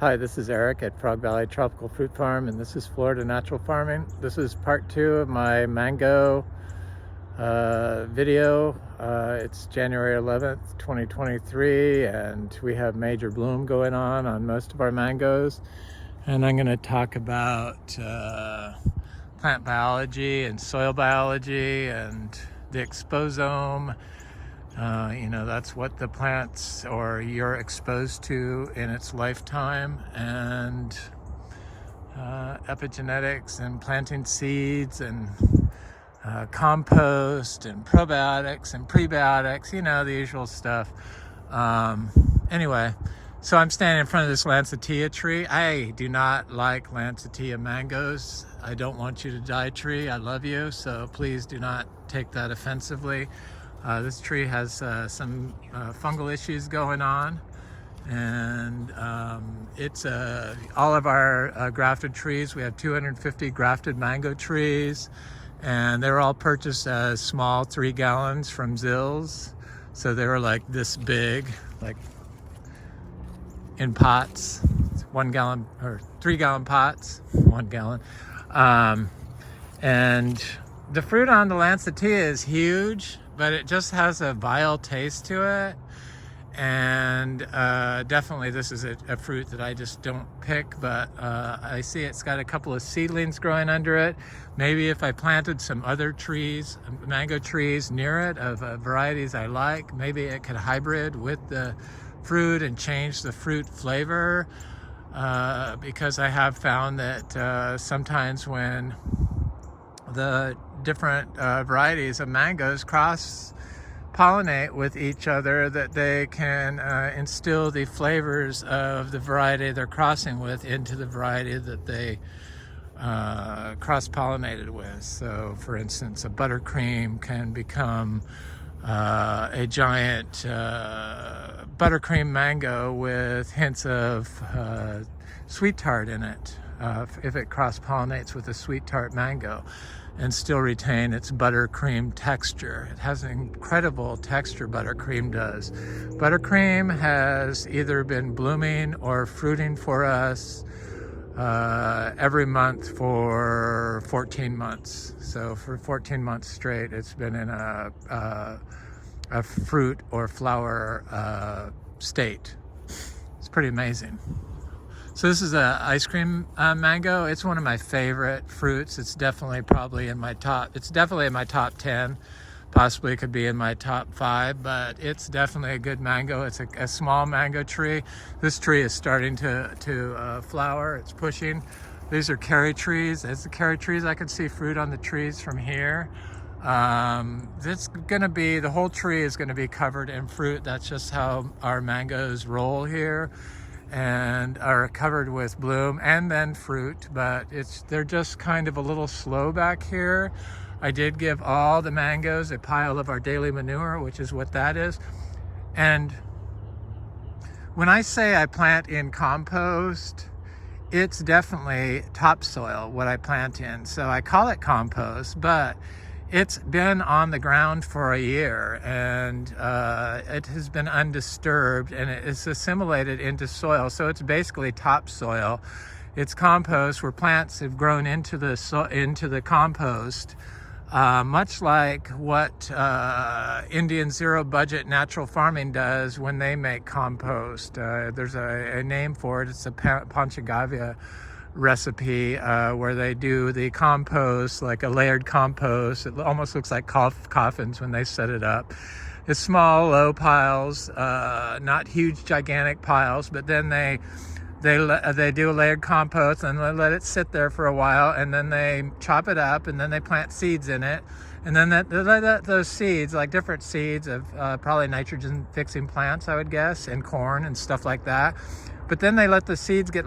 Hi, this is Eric at Frog Valley Tropical Fruit Farm, and this is Florida Natural Farming. This is part 2 of my mango video. It's January 11th, 2023, and we have major bloom going on most of our mangoes. And I'm going to talk about plant biology and soil biology and the exposome. That's what the plants or you're exposed to in its lifetime, and epigenetics and planting seeds and compost and probiotics and prebiotics, the usual stuff. Anyway, so I'm standing in front of this Lancetilla tree. I do not like Lancetilla mangoes. I don't want you to die, tree. I love you, so please do not take that offensively. This tree has some fungal issues going on, and it's all of our grafted trees. We have 250 grafted mango trees, and they were all purchased as small 3 gallons from Zills. So they were like this big, like in pots, 1 gallon or 3 gallon pots, 1 gallon. And the fruit on the Lancetilla is huge, but it just has a vile taste to it. And definitely this is a fruit that I just don't pick, but I see it's got a couple of seedlings growing under it. Maybe if I planted some other trees, mango trees near it of varieties I like, maybe it could hybrid with the fruit and change the fruit flavor, because I have found that sometimes when the different varieties of mangoes cross-pollinate with each other, that they can instill the flavors of the variety they're crossing with into the variety that they cross-pollinated with. So, for instance, a buttercream can become a giant buttercream mango with hints of sweet tart in it, if it cross-pollinates with a sweet tart mango, and still retain its buttercream texture. It has an incredible texture, buttercream does. Buttercream has either been blooming or fruiting for us every month for 14 months. So for 14 months straight, it's been in a fruit or flower state. It's pretty amazing. So this is a ice cream mango. It's one of my favorite fruits. It's definitely in my top 10. Possibly it could be in my top 5, but it's definitely a good mango. It's a small mango tree. This tree is starting to flower. It's pushing. These are cherry trees. As the cherry trees, I can see fruit on the trees from here. The whole tree is gonna be covered in fruit. That's just how our mangoes roll here, and are covered with bloom and then fruit, but they're just kind of a little slow back here. I did give all the mangoes a pile of our daily manure, which is what that is. And when I say I plant in compost, it's definitely topsoil what I plant in. So I call it compost, but it's been on the ground for a year, and it has been undisturbed, and it is assimilated into soil. So it's basically topsoil. It's compost where plants have grown into the compost, much like what Indian zero budget natural farming does when they make compost. There's a name for it. It's a Panchagavya recipe, where they do the compost like a layered compost. It almost looks like coffins when they set it up. It's small, low piles, not huge, gigantic piles, but then they do a layered compost and they let it sit there for a while, and then they chop it up, and then they plant seeds in it, and then those seeds, like different seeds of probably nitrogen fixing plants, I would guess, and corn and stuff like that. But then they let the seedlings get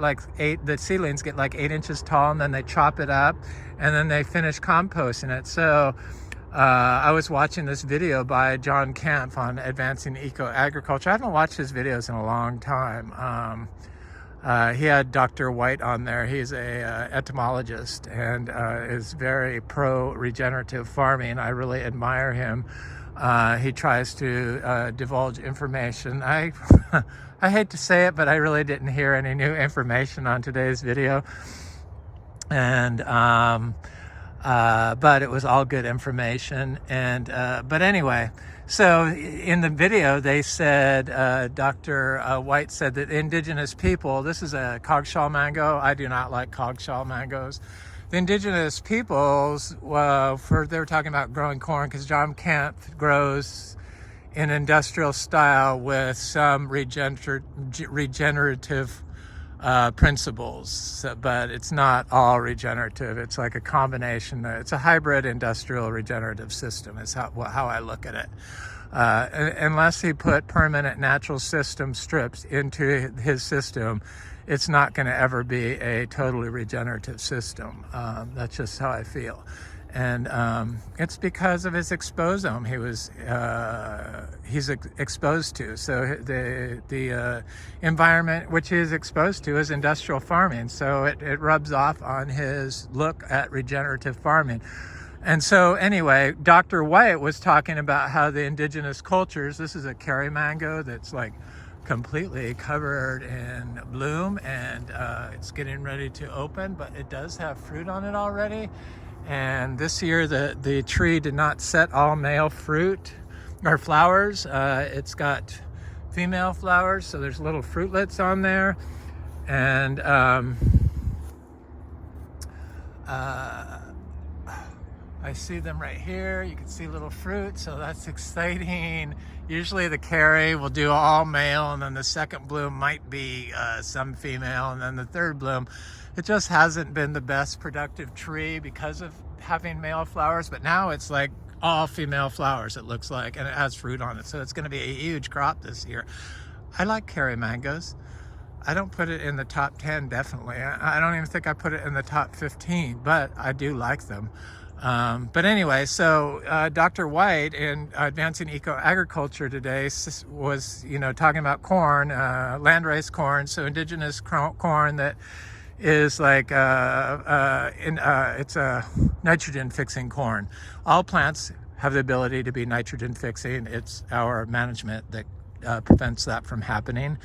like 8 inches tall, and then they chop it up, and then they finish composting it. So I was watching this video by John Kempf on advancing eco-agriculture. I haven't watched his videos in a long time. He had Dr. White on there. He's a entomologist and is very pro regenerative farming. I really admire him. He tries to divulge information. I hate to say it, but I really didn't hear any new information on today's video. And but it was all good information. And but anyway, so in the video they said, Dr. White said that indigenous people, this is a coggshall mango. I do not like coggshall mangoes. The indigenous peoples, they were talking about growing corn, because John Kemp grows in industrial style with some regenerative principles, but it's not all regenerative. It's like a combination. It's a hybrid industrial regenerative system is how I look at it. Unless he put permanent natural system strips into his system, it's not going to ever be a totally regenerative system. That's just how I feel. And it's because of his exposome he's exposed to. So the environment which he is exposed to is industrial farming. So it rubs off on his look at regenerative farming. And so anyway, Dr. White was talking about how the indigenous cultures, this is a Kerry mango that's like completely covered in bloom, and it's getting ready to open, but it does have fruit on it already. And this year the tree did not set all male fruit or flowers. It's got female flowers, so there's little fruitlets on there. And I see them right here. You can see little fruit, so that's exciting. Usually the Kerry will do all male, and then the second bloom might be some female, and then the third bloom. It just hasn't been the best productive tree because of having male flowers, but now it's like all female flowers, it looks like, and it has fruit on it. So it's going to be a huge crop this year. I like Kerry mangoes. I don't put it in the top 10, definitely. I don't even think I put it in the top 15, but I do like them. But anyway, so Dr. White in Advancing Eco-Agriculture today was, talking about corn, landrace corn, so indigenous corn that is like it's a nitrogen-fixing corn. All plants have the ability to be nitrogen-fixing. It's our management that prevents that from happening.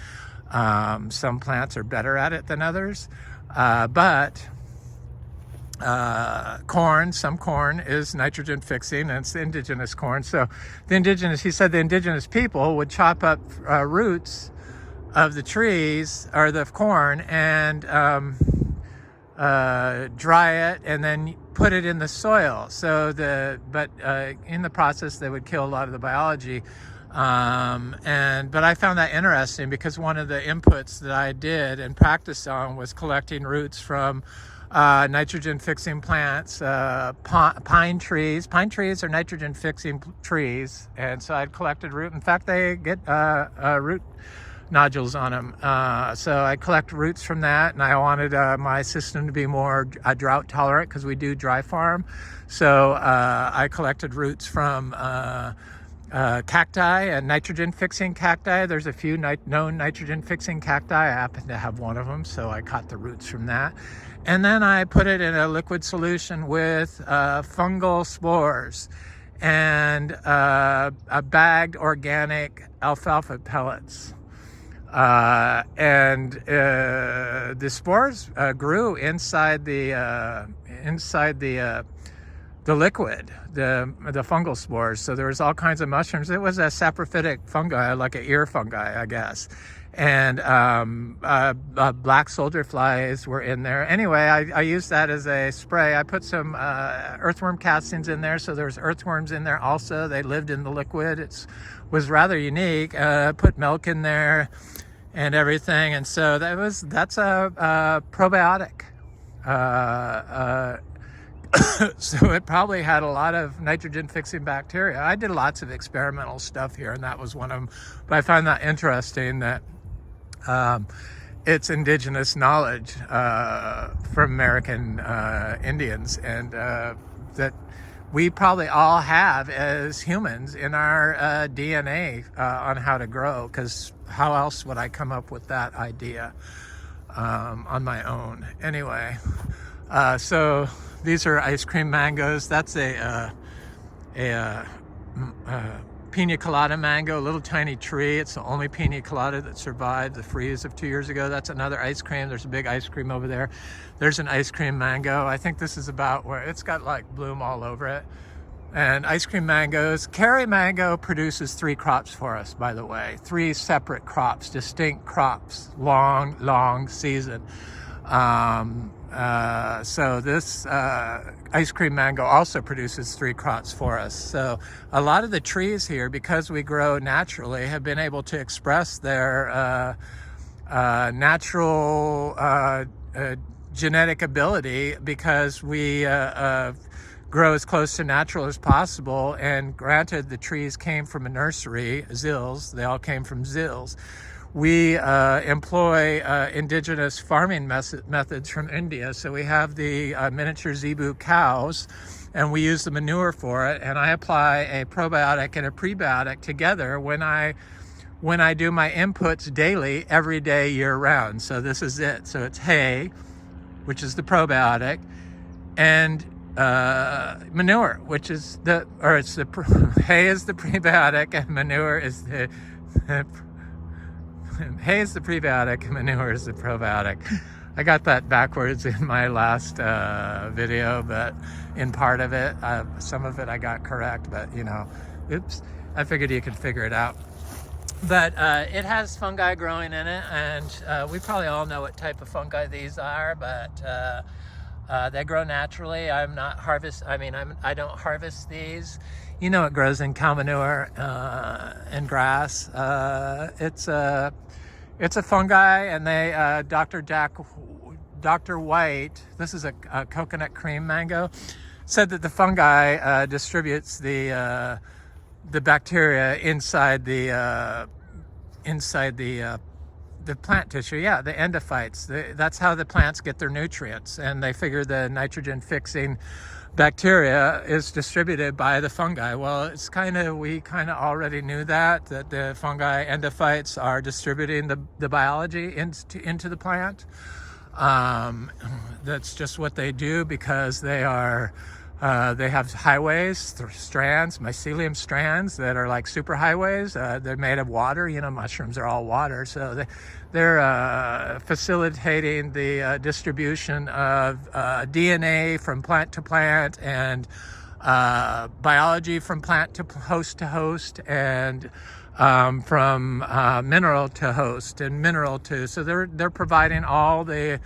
Some plants are better at it than others, but some corn is nitrogen fixing, and it's indigenous corn. So he said the indigenous people would chop up roots of the trees or the corn and dry it and then put it in the soil. But in the process they would kill a lot of the biology. But I found that interesting because one of the inputs that I did and practiced on was collecting roots from nitrogen fixing plants, pine trees. Pine trees are nitrogen fixing trees, and so I'd collected root. In fact, they get root nodules on them. So I collect roots from that, and I wanted my system to be more drought tolerant because we do dry farm. So I collected roots from cacti and nitrogen fixing cacti. There's a few known nitrogen fixing cacti. I happen to have one of them, so I caught the roots from that. And then I put it in a liquid solution with fungal spores and bagged organic alfalfa pellets. The spores grew inside the liquid, the fungal spores. So there was all kinds of mushrooms. It was a saprophytic fungi, like an ear fungi, I guess. And black soldier flies were in there. Anyway, I used that as a spray. I put some earthworm castings in there, so there's earthworms in there also. They lived in the liquid. It was rather unique. Put milk in there and everything, and so that's a probiotic. So it probably had a lot of nitrogen fixing bacteria. I did lots of experimental stuff here, and that was one of them. But I found that interesting that it's indigenous knowledge from American Indians, and that we probably all have as humans in our DNA on how to grow, because how else would I come up with that idea on my own? Anyway, so these are ice cream mangoes. That's a pina colada mango, a little tiny tree. It's the only pina colada that survived the freeze of 2 years ago. That's another ice cream. There's a big ice cream over there. There's an ice cream mango. I think this is about where it's got like bloom all over it. And ice cream mangoes. Kerry mango produces 3 crops for us, by the way. 3 separate crops, distinct crops, long season. So this ice cream mango also produces 3 crops for us. So a lot of the trees here, because we grow naturally, have been able to express their natural genetic ability, because we grow as close to natural as possible. And granted, the trees came from a nursery, zills, they all came from zills. We employ indigenous farming methods from India. So we have the miniature zebu cows, and we use the manure for it. And I apply a probiotic and a prebiotic together when I do my inputs daily, every day, year round. So this is it. So it's hay, which is the probiotic, and manure, which is hay is the prebiotic, and manure is the hay is the prebiotic, manure is the probiotic. I got that backwards in my last video, but in part of it, some of it I got correct, but oops, I figured you could figure it out. But it has fungi growing in it, and we probably all know what type of fungi these are, but they grow naturally. I don't harvest these. It grows in cow manure and grass. It's a fungi, and they Dr. White, this is a coconut cream mango, said that the fungi distributes the bacteria inside the plant tissue. Yeah, the endophytes. That's how the plants get their nutrients, and they figure the nitrogen fixing bacteria is distributed by the fungi. Well, we kind of already knew that the fungi endophytes are distributing the biology into the plant. That's just what they do, because they have highways, strands, mycelium strands that are like superhighways. They're made of water. Mushrooms are all water, so they're facilitating the distribution of DNA from plant to plant, and biology from plant to host, and from mineral to host, and mineral to. So they're providing all the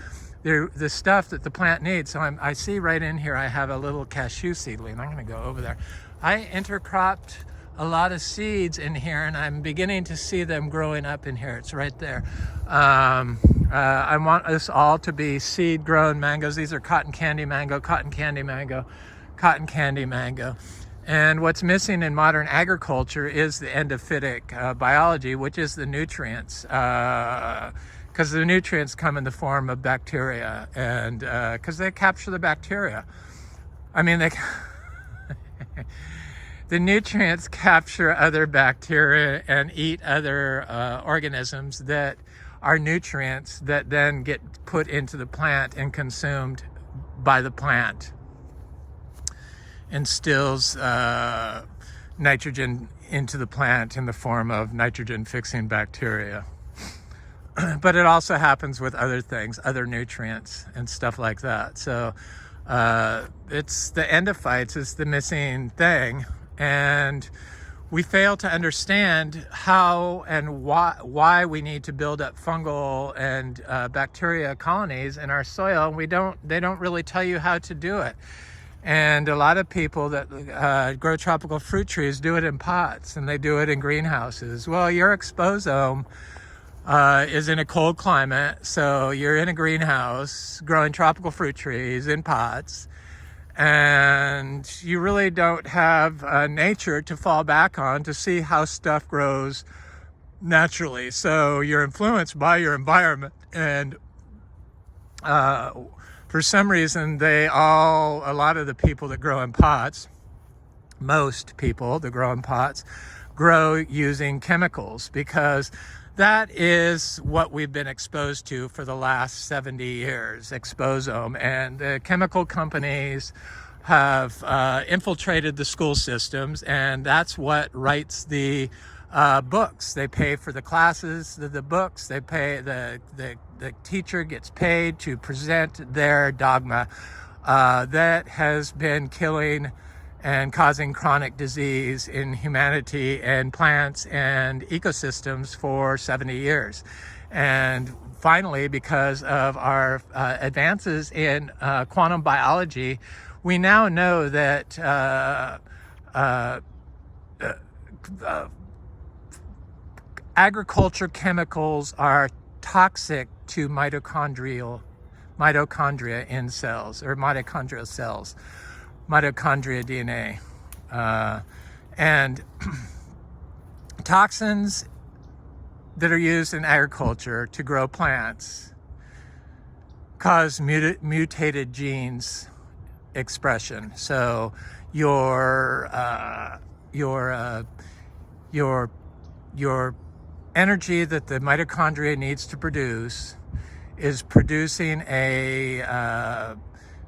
stuff that the plant needs. So I see right in here I have a little cashew seedling. I'm going to go over there. I intercropped a lot of seeds in here, and I'm beginning to see them growing up in here. It's right there. I want us all to be seed grown mangoes. These are cotton candy mango, cotton candy mango, cotton candy mango. And what's missing in modern agriculture is the endophytic biology, which is the nutrients. Because the nutrients come in the form of bacteria, and because they capture the bacteria. The nutrients capture other bacteria and eat other organisms that are nutrients that then get put into the plant and consumed by the plant. Instills nitrogen into the plant in the form of nitrogen fixing bacteria. But it also happens with other things, other nutrients and stuff like that. So it's the endophytes is the missing thing, and we fail to understand how and why we need to build up fungal and bacteria colonies in our soil. They don't really tell you how to do it. And a lot of people that grow tropical fruit trees do it in pots, and they do it in greenhouses. Well, your exposome is in a cold climate, so you're in a greenhouse growing tropical fruit trees in pots, and you really don't have nature to fall back on to see how stuff grows naturally. So you're influenced by your environment, and for some reason a lot of the people that grow in pots, most people that grow in pots, grow using chemicals, because that is what we've been exposed to for the last 70 years, Exposome. And the chemical companies have infiltrated the school systems, and that's what writes the books. They pay for the classes, the books. They pay the teacher gets paid to present their dogma that has been killing and causing chronic disease in humanity and plants and ecosystems for 70 years. And finally, because of our advances in quantum biology, we now know that agriculture chemicals are toxic to mitochondria in cells, or mitochondrial cells, mitochondria DNA. And toxins that are used in agriculture to grow plants cause mutated genes expression. So your energy that the mitochondria needs to produce is producing a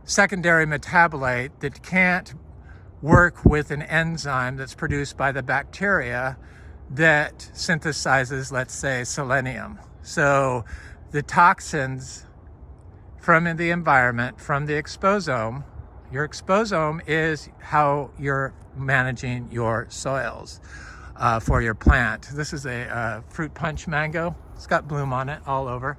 secondary metabolite that can't work with an enzyme that's produced by the bacteria that synthesizes, let's say, selenium. So the toxins from the environment, from the exposome, your exposome is how you're managing your soils for your plant. This is a fruit punch mango. It's got bloom on it all over.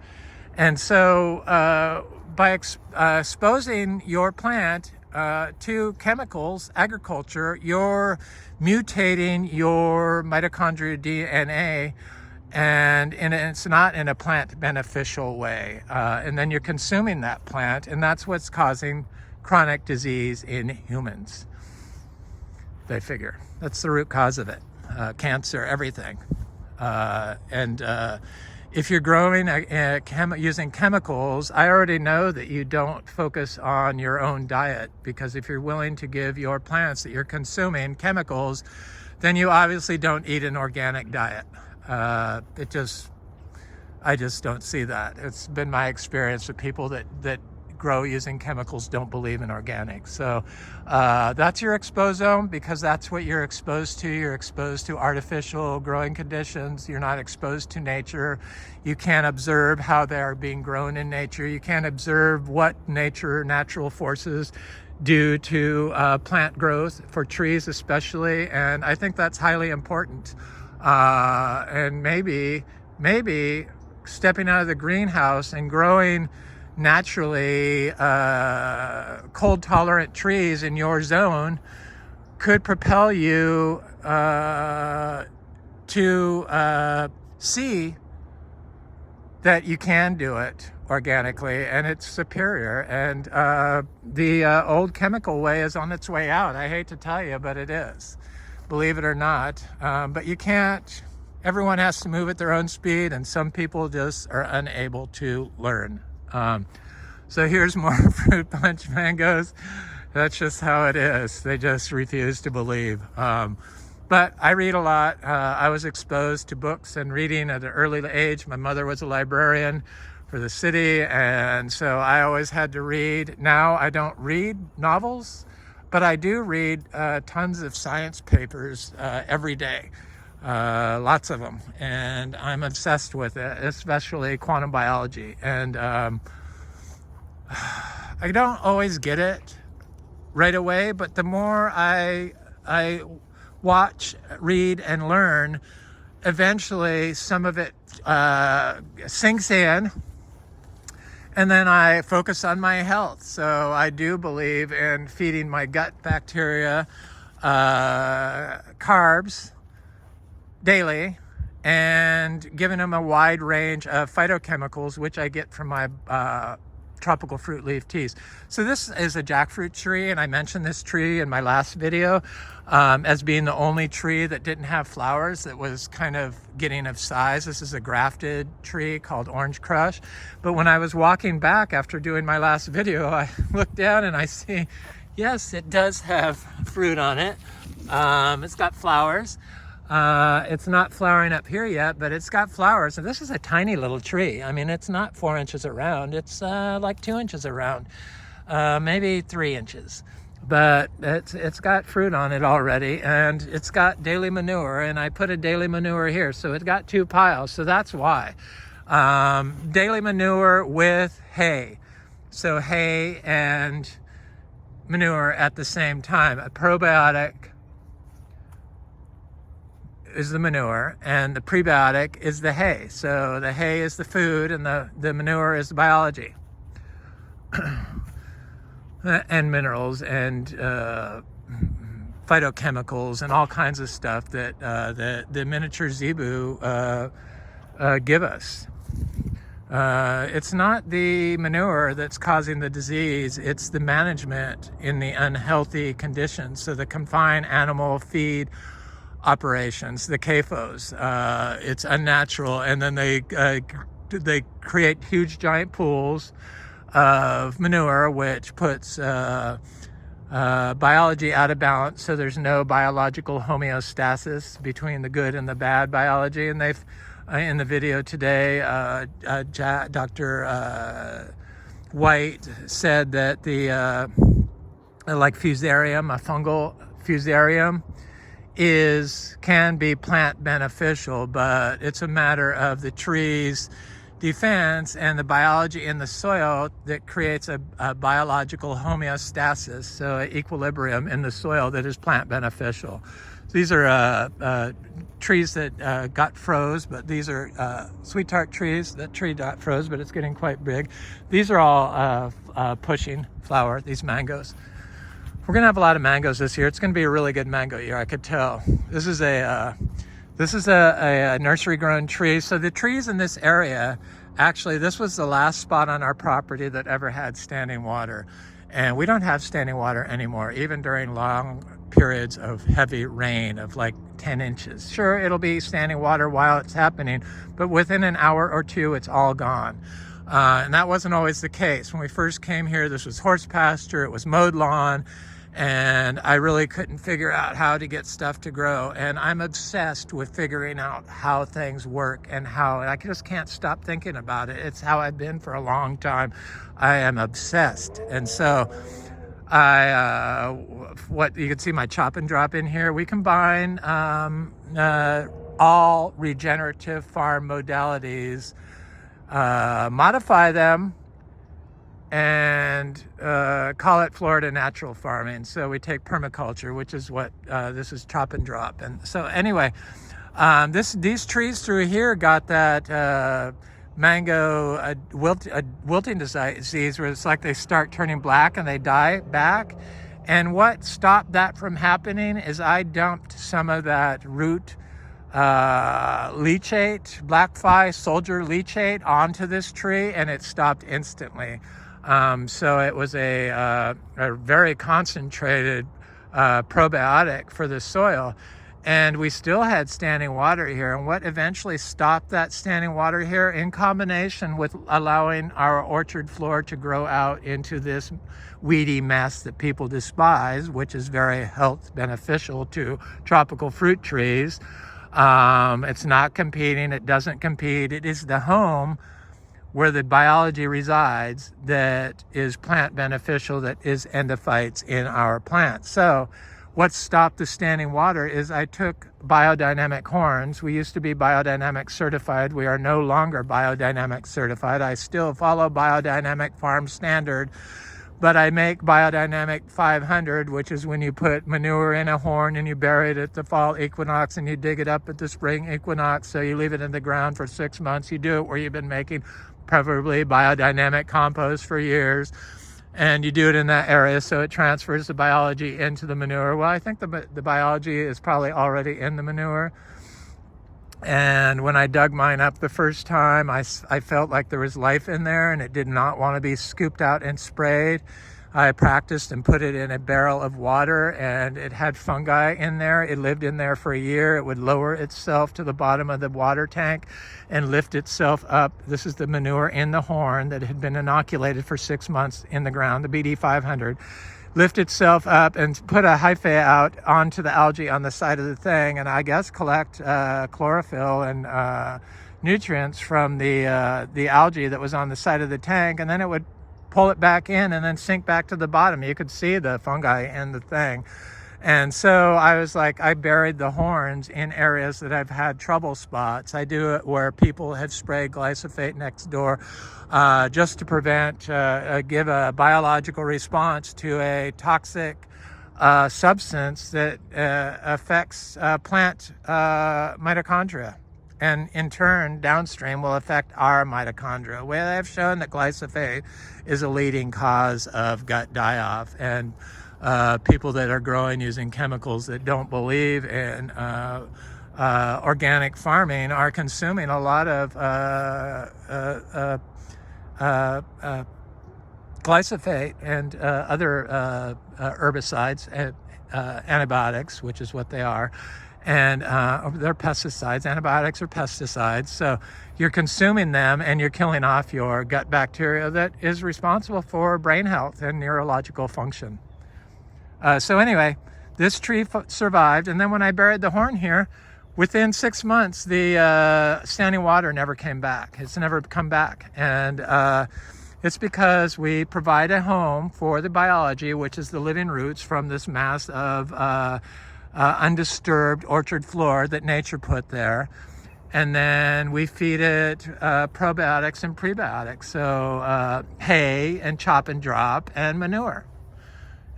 And so by exposing your plant to chemicals, agriculture, you're mutating your mitochondrial DNA, and it's not in a plant beneficial way. And then you're consuming that plant, and that's what's causing chronic disease in humans. They figure that's the root cause of it. Cancer, everything. If you're growing using chemicals, I already know that you don't focus on your own diet, because if you're willing to give your plants that you're consuming chemicals, then you obviously don't eat an organic diet. I just don't see that. It's been my experience with people that grow using chemicals don't believe in organic. So that's your exposome, because that's what you're exposed to. You're exposed to artificial growing conditions. You're not exposed to nature. You can't observe how they are being grown in nature. You can't observe what natural forces do to plant growth, for trees especially. And I think that's highly important. And maybe stepping out of the greenhouse and growing naturally cold tolerant trees in your zone could propel you to see that you can do it organically, and it's superior. And the old chemical way is on its way out. I hate to tell you, but it is, believe it or not. But you can't, everyone has to move at their own speed, and some people just are unable to learn. So here's more fruit punch mangoes. That's just how it is. They just refuse to believe. But I read a lot. I was exposed to books and reading at an early age. My mother was a librarian for the city, and so I always had to read. Now I don't read novels, but I do read tons of science papers every day. Lots of them, and I'm obsessed with it, especially quantum biology. And I don't always get it right away, but the more I watch, read, and learn, eventually some of it sinks in, and then I focus on my health. So I do believe in feeding my gut bacteria carbs daily, and giving them a wide range of phytochemicals, which I get from my tropical fruit leaf teas. So this is a jackfruit tree, and I mentioned this tree in my last video as being the only tree that didn't have flowers, that was kind of getting of size. This is a grafted tree called Orange Crush. But when I was walking back after doing my last video, I looked down and I see, yes, it does have fruit on it. It's got flowers. It's not flowering up here yet, but it's got flowers. And this is a tiny little tree. I mean, it's not 4 inches around. It's like 2 inches around, maybe 3 inches. but it's got fruit on it already, and it's got daily manure, and I put a daily manure here, so it got 2 piles, so that's why. Daily manure with hay, so hay and manure at the same time. A probiotic is the manure, and the prebiotic is the hay. So the hay is the food, and the manure is the biology. And minerals and phytochemicals and all kinds of stuff that the miniature zebu give us. It's not the manure that's causing the disease, it's the management in the unhealthy conditions. So the confined animal feed operations, the CAFOs, it's unnatural, and then they create huge giant pools of manure, which puts biology out of balance, so there's no biological homeostasis between the good and the bad biology. And they've in the video today, Dr. White said that the like fusarium, a fungal fusarium, can be plant beneficial, but it's a matter of the tree's defense and the biology in the soil that creates a biological homeostasis, so an equilibrium in the soil that is plant beneficial. So these are trees that got froze, but these are sweet tart trees. That tree got froze, but it's getting quite big. These are all pushing flower, these mangoes. We're gonna have a lot of mangoes this year. It's gonna be a really good mango year, I could tell. This is a nursery grown tree. So the trees in this area, actually, this was the last spot on our property that ever had standing water. And we don't have standing water anymore, even during long periods of heavy rain of like 10 inches. Sure, it'll be standing water while it's happening, but within an hour or two, it's all gone. And that wasn't always the case. When we first came here, this was horse pasture, it was mowed lawn, and I really couldn't figure out how to get stuff to grow. And I'm obsessed with figuring out how things work and I just can't stop thinking about it. It's how I've been for a long time. I am obsessed. And so what you can see my chop and drop in here, we combine all regenerative farm modalities, modify them, and call it Florida natural farming. So we take permaculture, which is what this is, chop and drop. And so anyway, these trees through here got that mango wilting disease, where it's like they start turning black and they die back. And what stopped that from happening is I dumped some of that root leachate, black fly soldier leachate, onto this tree, and it stopped instantly. So it was a very concentrated probiotic for the soil, and we still had standing water here. And what eventually stopped that standing water here, in combination with allowing our orchard floor to grow out into this weedy mess that people despise, which is very health beneficial to tropical fruit trees. It's not competing, it doesn't compete, it is the home where the biology resides that is plant beneficial, that is endophytes in our plants. So what stopped the standing water is I took biodynamic horns. We used to be biodynamic certified. We are no longer biodynamic certified. I still follow biodynamic farm standard, but I make biodynamic 500, which is when you put manure in a horn and you bury it at the fall equinox and you dig it up at the spring equinox. So you leave it in the ground for 6 months. You do it where you've been making preferably biodynamic compost for years, and you do it in that area so it transfers the biology into the manure. Well, I think the biology is probably already in the manure. And when I dug mine up the first time, I felt like there was life in there and it did not want to be scooped out and sprayed. I practiced and put it in a barrel of water, and it had fungi in there. It lived in there for a year. It would lower itself to the bottom of the water tank and lift itself up. This is the manure in the horn that had been inoculated for 6 months in the ground, the BD 500. Lift itself up and put a hyphae out onto the algae on the side of the thing, and I guess collect chlorophyll and nutrients from the algae that was on the side of the tank, and then it would pull it back in and then sink back to the bottom. You could see the fungi in the thing. And so I was like, I buried the horns in areas that I've had trouble spots. I do it where people have sprayed glyphosate next door just to prevent, give a biological response to a toxic substance that affects plant mitochondria. And in turn, downstream will affect our mitochondria. Well, I've shown that glyphosate is a leading cause of gut die-off. And people that are growing using chemicals that don't believe in organic farming are consuming a lot of glyphosate and other herbicides and antibiotics, which is what they are. And they're pesticides. Antibiotics are pesticides. So you're consuming them and you're killing off your gut bacteria that is responsible for brain health and neurological function. So anyway, this tree survived. And then when I buried the horn here, within 6 months, the standing water never came back. It's never come back. And it's because we provide a home for the biology, which is the living roots from this mass of undisturbed orchard floor that nature put there. And then we feed it probiotics and prebiotics. So hay and chop and drop and manure.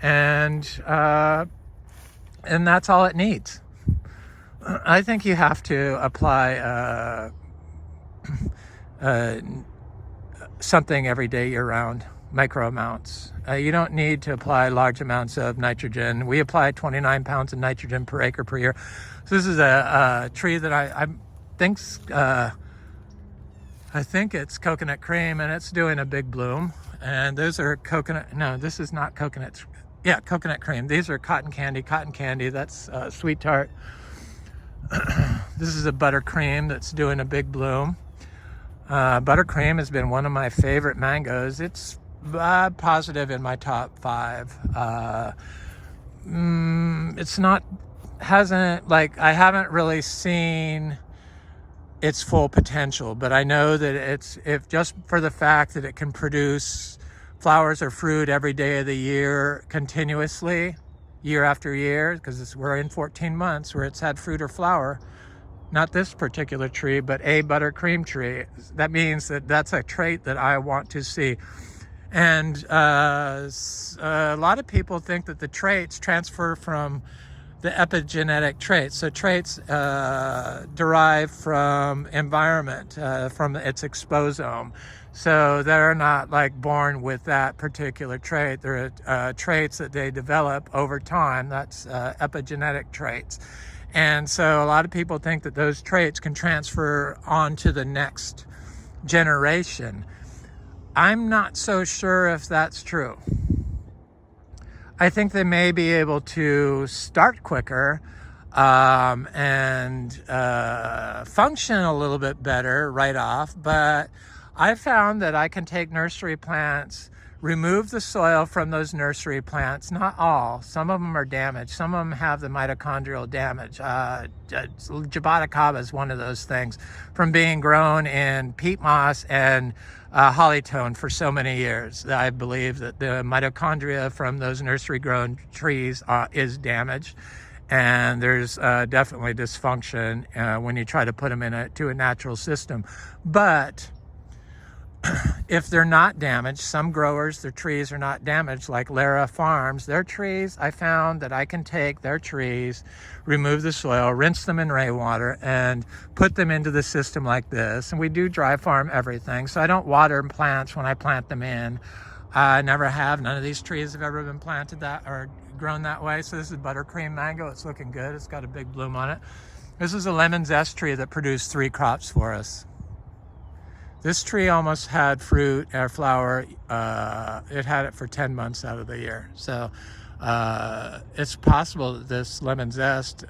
And that's all it needs. I think you have to apply something every day year round, micro amounts. You don't need to apply large amounts of nitrogen. We apply 29 pounds of nitrogen per acre per year. So this is a tree that I think it's coconut cream, and it's doing a big bloom. And those are coconut. No, this is not coconut. Yeah, coconut cream. These are cotton candy. Cotton candy, that's sweet tart. This is a buttercream that's doing a big bloom. Buttercream has been one of my favorite mangoes. It's positive in my top 5. I haven't really seen its full potential, but I know that if just for the fact that it can produce flowers or fruit every day of the year continuously, year after year, because we're in 14 months where it's had fruit or flower, not this particular tree, but a buttercream tree. That means that that's a trait that I want to see. And a lot of people think that the traits transfer from the epigenetic traits. So traits derive from environment, from its exposome. So they're not like born with that particular trait. They're traits that they develop over time. That's epigenetic traits. And so a lot of people think that those traits can transfer on to the next generation. I'm not so sure if that's true. I think they may be able to start quicker and function a little bit better right off, but I found that I can take nursery plants, remove the soil from those nursery plants. Not all. Some of them are damaged. Some of them have the mitochondrial damage. Jaboticaba is one of those things, from being grown in peat moss and hollytone for so many years. I believe that the mitochondria from those nursery grown trees is damaged. And there's definitely dysfunction when you try to put them into a natural system. But if they're not damaged, some growers, their trees are not damaged, like Lara Farms. Their trees, I found that I can take their trees, remove the soil, rinse them in rainwater, and put them into the system like this. And we do dry farm everything, so I don't water plants when I plant them in. I never have. None of these trees have ever been planted that or grown that way. So this is buttercream mango. It's looking good. It's got a big bloom on it. This is a lemon zest tree that produced 3 crops for us. This tree almost had fruit or flower. It had it for 10 months out of the year. So it's possible that this lemon zest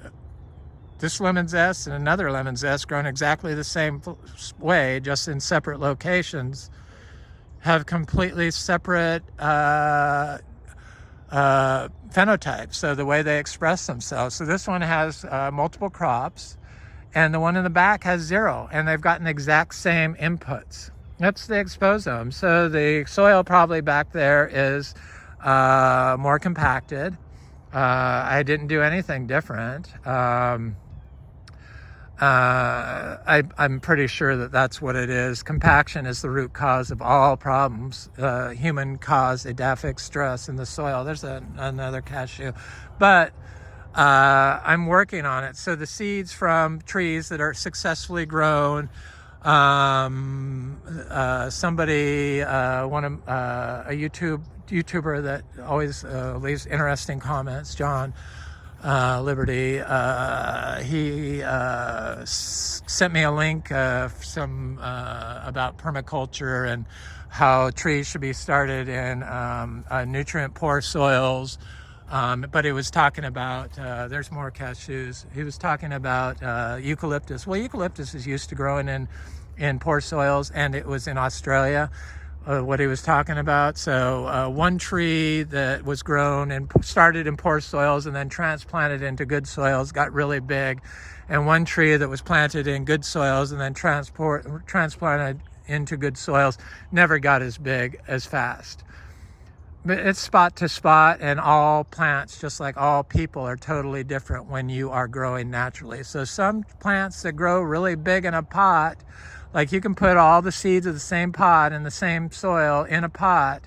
and another lemon zest grown exactly the same way, just in separate locations, have completely separate phenotypes. So the way they express themselves. So this one has multiple crops, and the one in the back has 0, and they've gotten the exact same inputs. That's the exposome. So the soil probably back there is more compacted. I didn't do anything different. I'm pretty sure that that's what it is. Compaction is the root cause of all problems. Human-caused edaphic stress in the soil. There's another cashew. But I'm working on it. So the seeds from trees that are successfully grown, somebody, a YouTuber that always leaves interesting comments, John Liberty, he sent me a link about permaculture and how trees should be started in nutrient poor soils. But he was talking about, there's more cashews. He was talking about eucalyptus. Well, eucalyptus is used to growing in poor soils, and it was in Australia, what he was talking about. So one tree that was grown and started in poor soils and then transplanted into good soils got really big. And one tree that was planted in good soils and then transplanted into good soils never got as big as fast. But it's spot to spot, and all plants, just like all people, are totally different when you are growing naturally. So some plants that grow really big in a pot, like you can put all the seeds of the same pot in the same soil in a pot,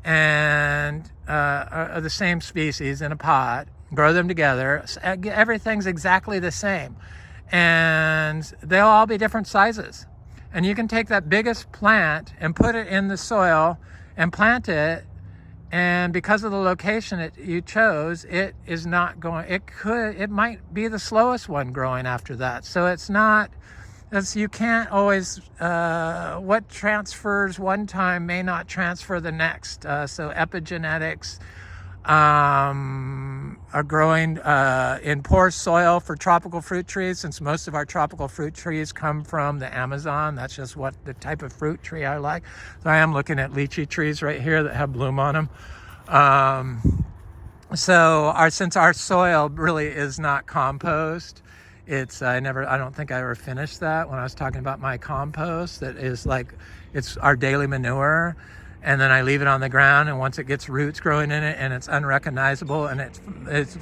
and the same species in a pot, grow them together. Everything's exactly the same, and they'll all be different sizes. And you can take that biggest plant and put it in the soil and plant it, and because of the location you chose, it is not going, it might be the slowest one growing after that. So it's not, you can't always, what transfers one time may not transfer the next. So epigenetics are growing in poor soil for tropical fruit trees, since most of our tropical fruit trees come from the Amazon. That's just what the type of fruit tree I like. So I am looking at lychee trees right here that have bloom on them. Since our soil really is not compost, I don't think I ever finished that when I was talking about my compost. That is like, it's our daily manure. And then I leave it on the ground, and once it gets roots growing in it and it's unrecognizable and it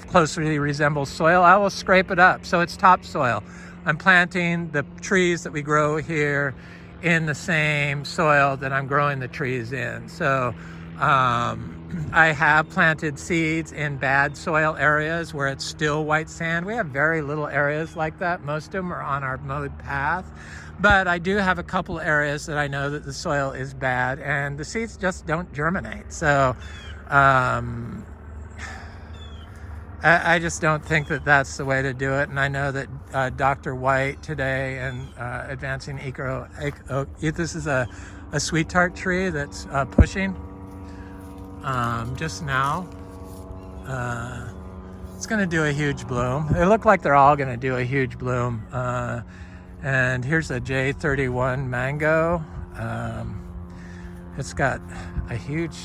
closely resembles soil, I will scrape it up. So it's topsoil. I'm planting the trees that we grow here in the same soil that I'm growing the trees in. So I have planted seeds in bad soil areas where it's still white sand. We have very little areas like that. Most of them are on our mowed path. But I do have a couple areas that I know that the soil is bad and the seeds just don't germinate. So I just don't think that that's the way to do it. And I know that Dr. White today and Advancing Eco, this is a sweet tart tree that's pushing just now. It's going to do a huge bloom. They look like they're all going to do a huge bloom. And here's a J31 mango. It's got a huge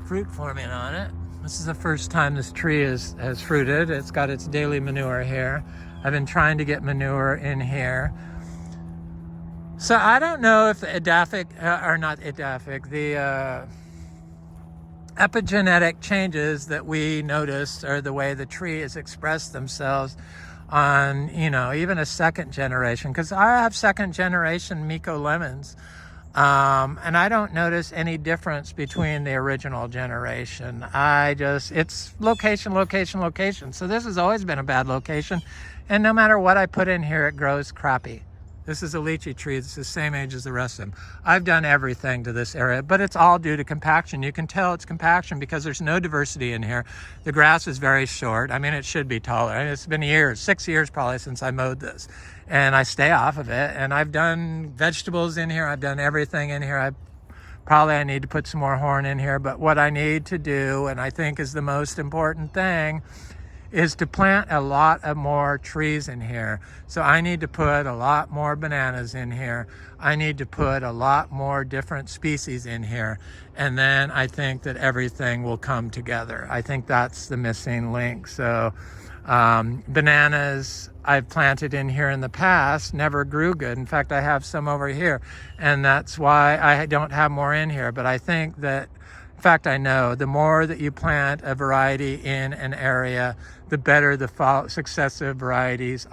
fruit forming on it. This is the first time this tree has fruited. It's got its daily manure here. I've been trying to get manure in here. So I don't know if the the epigenetic changes that we noticed are the way the tree has expressed themselves on, even a second generation, because I have second generation Miko lemons, and I don't notice any difference between the original generation. It's location. So this has always been a bad location, and no matter what I put in here, it grows crappy. This is a lychee tree. It's the same age as the rest of them. I've done everything to this area, but it's all due to compaction. You can tell it's compaction because there's no diversity in here. The grass is very short. I mean, it should be taller. It's been years, 6 years probably since I mowed this. And I stay off of it. And I've done vegetables in here. I've done everything in here. I need to put some more horn in here. But what I need to do, and I think is the most important thing, is to plant a lot of more trees in here. So I need to put a lot more bananas in here. I need to put a lot more different species in here. And then I think that everything will come together. I think that's the missing link. So bananas I've planted in here in the past never grew good. In fact, I have some over here, and that's why I don't have more in here. But I think that, in fact, I know the more that you plant a variety in an area, the better the successive varieties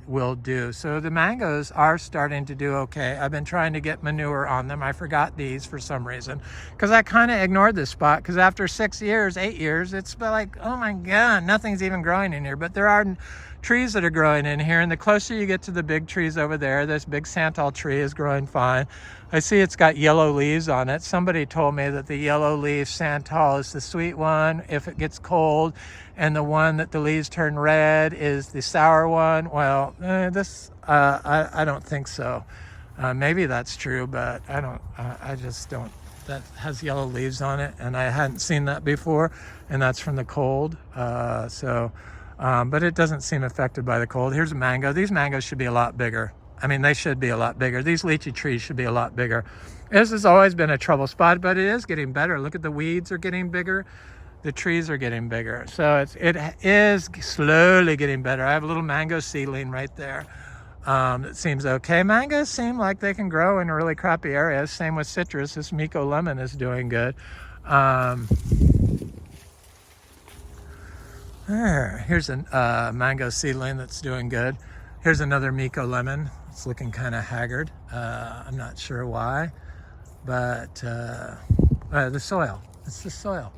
will do. So the mangoes are starting to do okay. I've been trying to get manure on them. I forgot these for some reason because I kind of ignored this spot, because after 6 years, 8 years, it's like, oh my God, nothing's even growing in here. But there are trees that are growing in here, and the closer you get to the big trees over there, this big santal tree is growing fine. I see it's got yellow leaves on it. Somebody told me that the yellow leaf santal is the sweet one if it gets cold, and the one that the leaves turn red is the sour one. Well, I don't think so. Maybe that's true, but I just don't. That has yellow leaves on it, and I hadn't seen that before, and that's from the cold. But it doesn't seem affected by the cold. Here's a mango. These mangoes should be a lot bigger. I mean, they should be a lot bigger. These lychee trees should be a lot bigger. This has always been a trouble spot, but it is getting better. Look at the weeds are getting bigger. The trees are getting bigger. So it is slowly getting better. I have a little mango seedling right there. It seems okay. Mangoes seem like they can grow in really crappy areas. Same with citrus. This Miko lemon is doing good. Here's a mango seedling that's doing good. Here's another Miko lemon. It's looking kind of haggard. I'm not sure why, but the soil. It's the soil.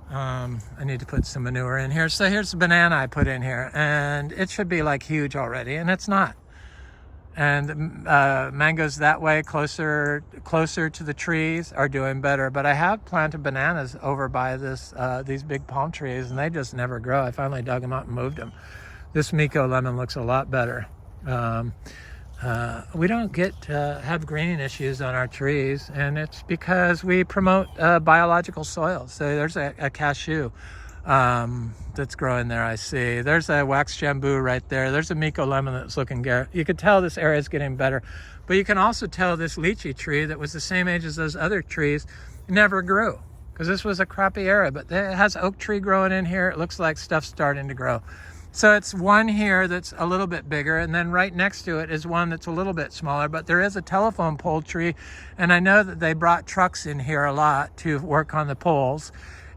I need to put some manure in here. So here's the banana I put in here, and it should be like huge already, and it's not. And mangoes that way, closer to the trees, are doing better. But I have planted bananas over by these big palm trees, and they just never grow. I finally dug them up and moved them. This Miko lemon looks a lot better. We don't have greening issues on our trees, and it's because we promote biological soil. So there's a cashew that's growing there, I see. There's a wax jambu right there. There's a Miko lemon that's looking good. You could tell this area is getting better, but you can also tell this lychee tree that was the same age as those other trees never grew, because this was a crappy area. But it has oak tree growing in here. It looks like stuff's starting to grow. So it's one here that's a little bit bigger, and then right next to it is one that's a little bit smaller, but there is a telephone pole tree, and I know that they brought trucks in here a lot to work on the poles,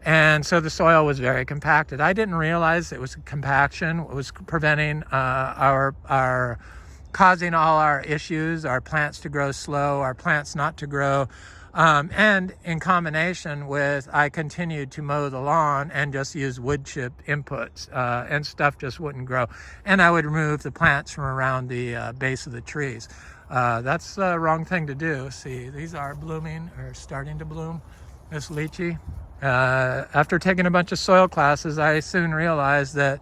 and so the soil was very compacted. I didn't realize it was compaction. It was preventing causing all our issues, our plants to grow slow, our plants not to grow. And in combination with, I continued to mow the lawn and just use wood chip inputs, and stuff just wouldn't grow. And I would remove the plants from around the base of the trees. That's the wrong thing to do. See, these are blooming, or starting to bloom, this lychee. After taking a bunch of soil classes, I soon realized that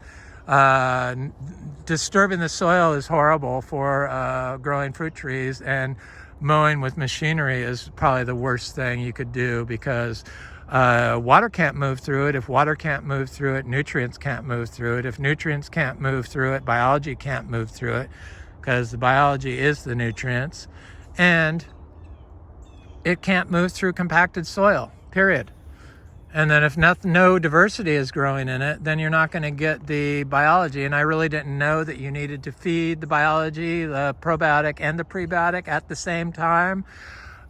disturbing the soil is horrible for growing fruit trees, and mowing with machinery is probably the worst thing you could do, because water can't move through it. If water can't move through it, nutrients can't move through it. If nutrients can't move through it, biology can't move through it, because the biology is the nutrients, and it can't move through compacted soil, period. And then if no diversity is growing in it, then you're not going to get the biology. And I really didn't know that you needed to feed the biology, the probiotic and the prebiotic at the same time.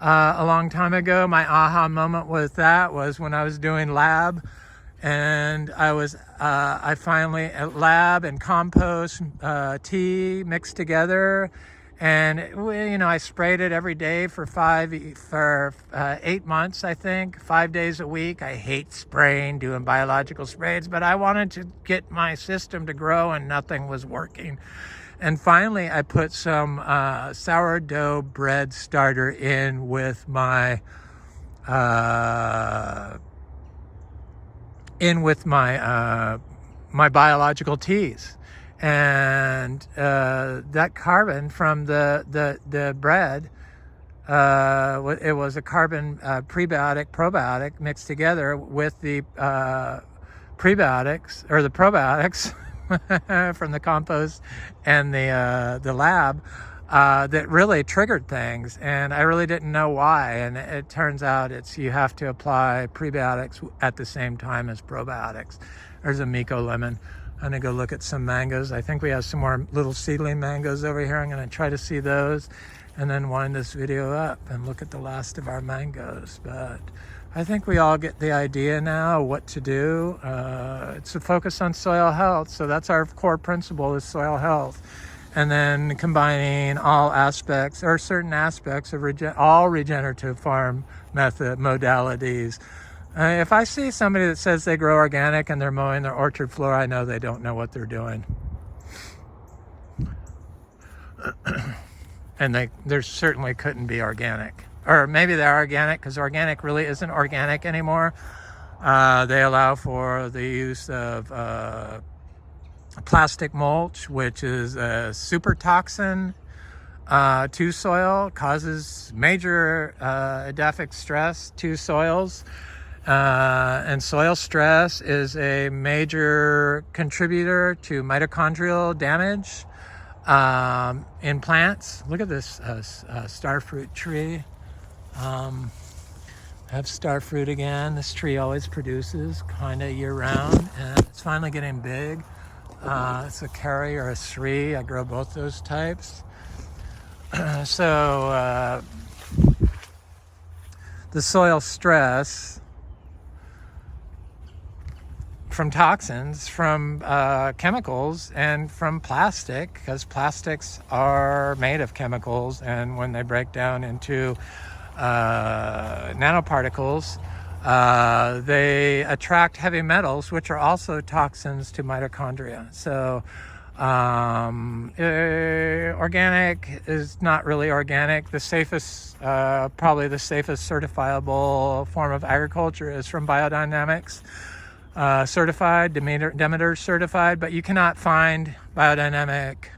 A long time ago, my aha moment with that was when I was doing lab, and I finally, at lab and compost, tea mixed together. And I sprayed it every day for 8 months, I think, 5 days a week. I hate spraying, doing biological sprays, but I wanted to get my system to grow, and nothing was working. And finally, I put some sourdough bread starter in with my my biological teas. And that carbon from the bread, it was a carbon prebiotic, probiotic mixed together with the prebiotics or the probiotics from the compost and the lab that really triggered things, and I really didn't know why. And it turns out you have to apply prebiotics at the same time as probiotics. There's a Miko lemon. I'm gonna go look at some mangoes. I think we have some more little seedling mangoes over here. I'm gonna try to see those and then wind this video up and look at the last of our mangoes. But I think we all get the idea now what to do. It's a focus on soil health. So that's our core principle, is soil health. And then combining all aspects or certain aspects of all regenerative farm method modalities. If I see somebody that says they grow organic and they're mowing their orchard floor, I know they don't know what they're doing. And they certainly couldn't be organic. Or maybe they're organic, because organic really isn't organic anymore. They allow for the use of plastic mulch, which is a super toxin to soil, causes major edaphic stress to soils. And soil stress is a major contributor to mitochondrial damage in plants. Look at this starfruit tree. Have starfruit again. This tree always produces kind of year round, and it's finally getting big. It's a Kari or a Sri. I grow both those types. So the soil stress from toxins, from chemicals, and from plastic, because plastics are made of chemicals, and when they break down into nanoparticles, they attract heavy metals, which are also toxins to mitochondria. So organic is not really organic. The safest, probably the safest certifiable form of agriculture is from biodynamics. Certified, Demeter certified, but you cannot find biodynamic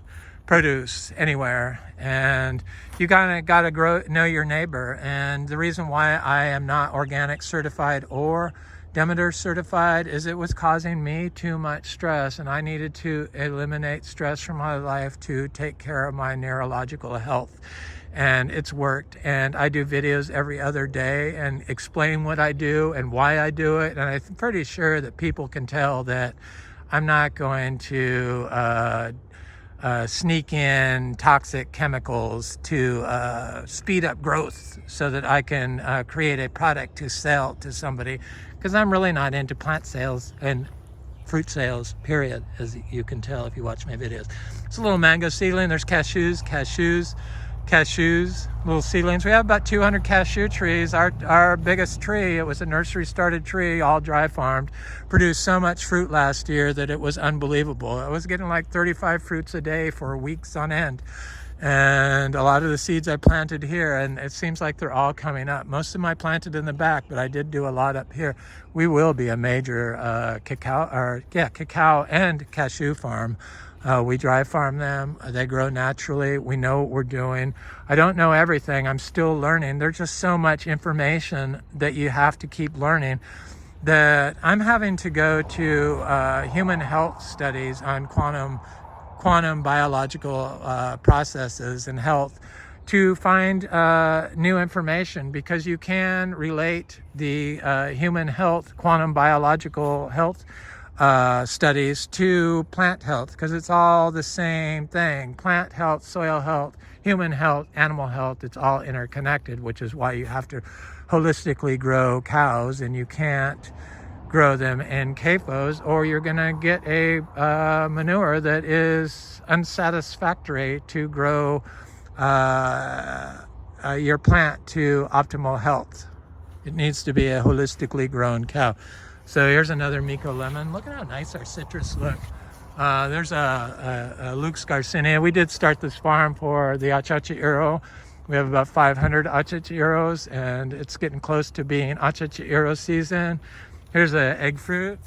produce anywhere, and you gotta know your neighbor. And the reason why I am not organic certified or Demeter certified is it was causing me too much stress, and I needed to eliminate stress from my life to take care of my neurological health. And it's worked, and I do videos every other day and explain what I do and why I do it, and I'm pretty sure that people can tell that I'm not going to sneak in toxic chemicals to speed up growth so that I can create a product to sell to somebody, because I'm really not into plant sales and fruit sales, period, as you can tell if you watch my videos. It's a little mango seedling. There's cashews, little seedlings. We have about 200 cashew trees. Our biggest tree, it was a nursery started tree, all dry farmed, produced so much fruit last year that it was unbelievable. I was getting like 35 fruits a day for weeks on end. And a lot of the seeds I planted here, and it seems like they're all coming up. Most of them I planted in the back, but I did do a lot up here. We will be a major cacao and cashew farm. We dry farm them. They grow naturally. We know what we're doing. I don't know everything. I'm still learning. There's just so much information that you have to keep learning that I'm having to go to human health studies on quantum biological processes and health to find new information, because you can relate the human health, quantum biological health studies to plant health, because it's all the same thing. Plant health, soil health, human health, animal health, it's all interconnected, which is why you have to holistically grow cows, and you can't grow them in CAFOs, or you're going to get a manure that is unsatisfactory to grow your plant to optimal health. It needs to be a holistically grown cow. So here's another Miko lemon. Look at how nice our citrus look. There's a Luke's Garcinia. We did start this farm for the Achachiro. We have about 500 Achachiros, and it's getting close to being Achachiro season. Here's an egg fruit.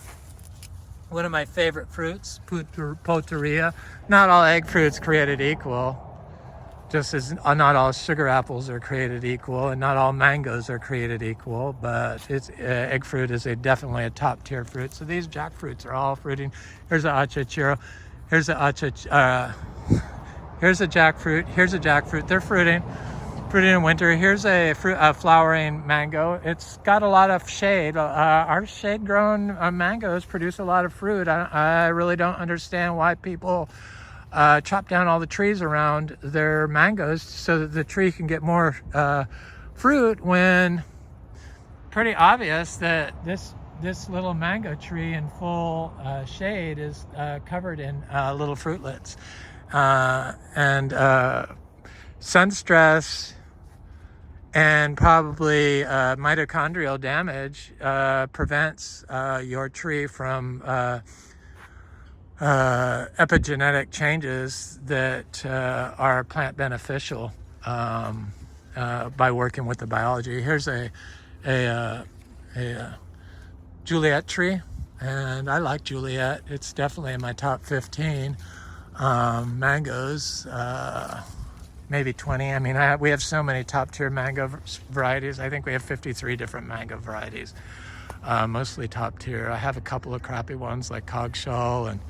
One of my favorite fruits, Poteria. Not all egg fruits created equal. just as not all sugar apples are created equal and not all mangoes are created equal, but it's egg fruit is definitely a top tier fruit. So these jackfruits are all fruiting. Here's a achachiro, here's a here's a jackfruit, here's a jackfruit. They're fruiting in winter. Here's a flowering mango. It's got a lot of shade. Our shade grown mangoes produce a lot of fruit. I really don't understand why people chop down all the trees around their mangoes so that the tree can get more fruit, when pretty obvious that this little mango tree in full shade is covered in little fruitlets. And sun stress and probably mitochondrial damage prevents your tree from epigenetic changes that are plant beneficial by working with the biology. Here's a Juliet tree, and I like Juliet. It's definitely in my top 15 mangoes, maybe 20. I mean, we have so many top tier mango varieties. I think we have 53 different mango varieties. Mostly top tier. I have a couple of crappy ones like Coggeshall and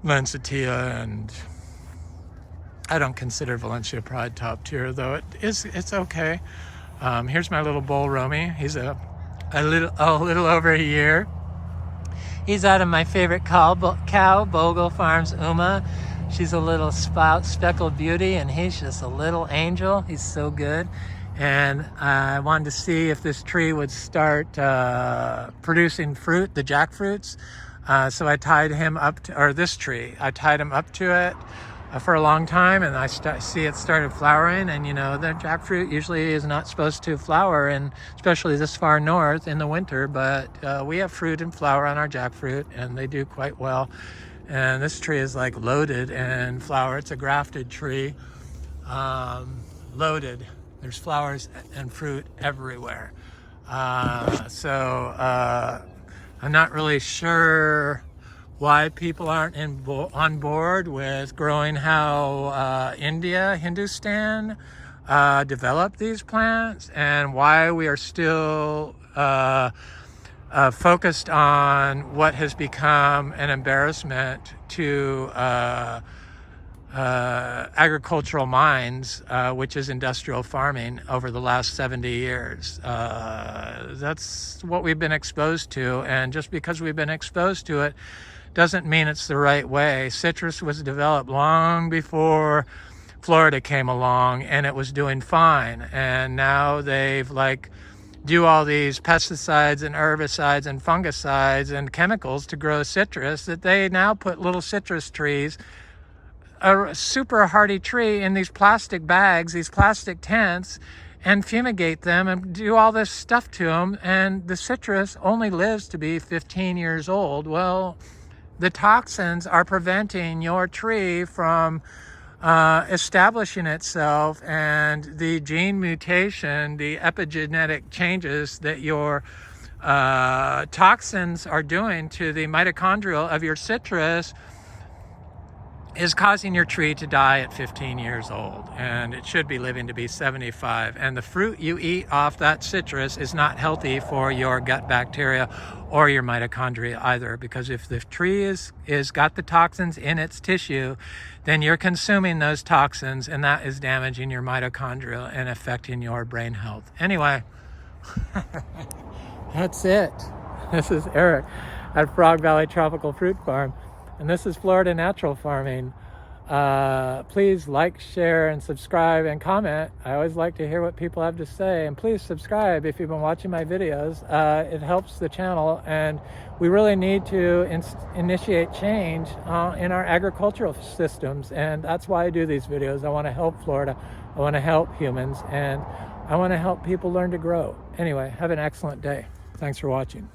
Lancitia, and I don't consider Valencia Pride top tier, though it's okay. Here's my little bull Romy. He's a little over a year. He's out of my favorite cow, Bogle Farms Uma. She's a little speckled beauty, and he's just a little angel. He's so good. And I wanted to see if this tree would start producing fruit, the jackfruits. So I tied him up to, or this tree, I tied him up to it for a long time, and I see it started flowering. And you know, the jackfruit usually is not supposed to flower, and especially this far north in the winter, but we have fruit and flower on our jackfruit, and they do quite well. And this tree is like loaded in flower. It's a grafted tree, loaded. There's flowers and fruit everywhere. So I'm not really sure why people aren't on board with growing how Hindustan developed these plants, and why we are still focused on what has become an embarrassment to agricultural minds, which is industrial farming, over the last 70 years. That's what we've been exposed to, and just because we've been exposed to it doesn't mean it's the right way. Citrus was developed long before Florida came along, and it was doing fine, and now they've do all these pesticides and herbicides and fungicides and chemicals to grow citrus, that they now put little citrus trees, a super hardy tree, in these plastic bags, these plastic tents, and fumigate them and do all this stuff to them, and the citrus only lives to be 15 years old. Well, the toxins are preventing your tree from establishing itself, and the gene mutation, the epigenetic changes that your toxins are doing to the mitochondria of your citrus is causing your tree to die at 15 years old, and it should be living to be 75. And the fruit you eat off that citrus is not healthy for your gut bacteria or your mitochondria either, because if the tree is got the toxins in its tissue, then you're consuming those toxins, and that is damaging your mitochondria and affecting your brain health. Anyway, that's it. This is Eric at Frog Valley Tropical Fruit Farm, and this is Florida Natural Farming. Please like, share, and subscribe, and comment. I always like to hear what people have to say, and please subscribe if you've been watching my videos. It helps the channel, and we really need to initiate change in our agricultural systems, and that's why I do these videos. I want to help Florida, I want to help humans, and I want to help people learn to grow. Anyway, have an excellent day. Thanks for watching.